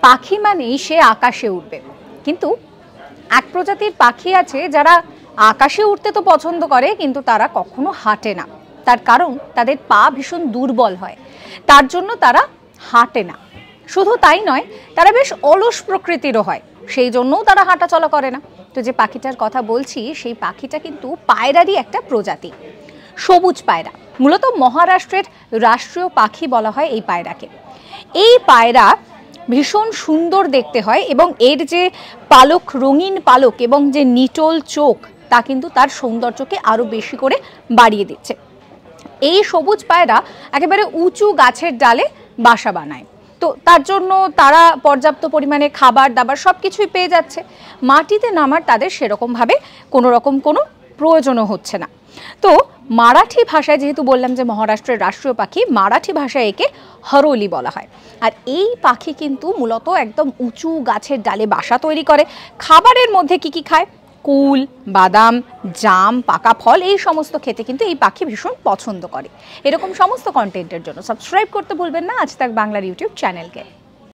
পাখি মানেই সে আকাশে উঠবে, কিন্তু এক প্রজাতির পাখি আছে যারা আকাশে উঠতে তো পছন্দ করে কিন্তু তারা কখনো হাঁটে না। তার কারণ তাদের পা ভীষণ দুর্বল হয়, তার জন্য তারা হাঁটে না। শুধু তাই নয়, তারা বেশ অলস প্রকৃতিরও হয়, সেই জন্যও তারা হাঁটা চলা করে না। তো যে পাখিটার কথা বলছি সেই পাখিটা কিন্তু পায়রারই একটা প্রজাতি, সবুজ পায়রা। মূলত মহারাষ্ট্রের রাষ্ট্রীয় পাখি বলা হয় এই পায়রাকে। এই পায়রা ভীষণ সুন্দর দেখতে হয় এবং এর যে পালক, রঙিন পালক এবং যে নিটোল চোখ, তা কিন্তু তার সৌন্দর্যকে আরো বেশি করে বাড়িয়ে দিচ্ছে। এই সবুজ পায়রা একেবারে উঁচু গাছের ডালে বাসা বানায়, তো তার জন্য তারা পর্যাপ্ত পরিমাণে খাবার দাবার সব কিছুই পেয়ে যাচ্ছে। মাটিতে নামার তাদের সেরকমভাবে কোনো রকম কোনো প্রয়োজনও হচ্ছে না। তো মারাঠি ভাষায়, যেহেতু বললাম যে মহারাষ্ট্রের রাষ্ট্রীয় পাখি, মারাঠি ভাষায় একে হরোলি বলা হয়। আর এই পাখি কিন্তু মূলত একদম উঁচু গাছের ডালে বাসা তৈরি করে। খাবারের মধ্যে কি কি খায়? কুল, বাদাম, জাম, পাকা ফল, এই সমস্ত খেতে কিন্তু এই পাখি ভীষণ পছন্দ করে। এরকম সমস্ত কন্টেন্টের জন্য সাবস্ক্রাইব করতে ভুলবেন না আজ তাক বাংলার ইউটিউব চ্যানেলকে।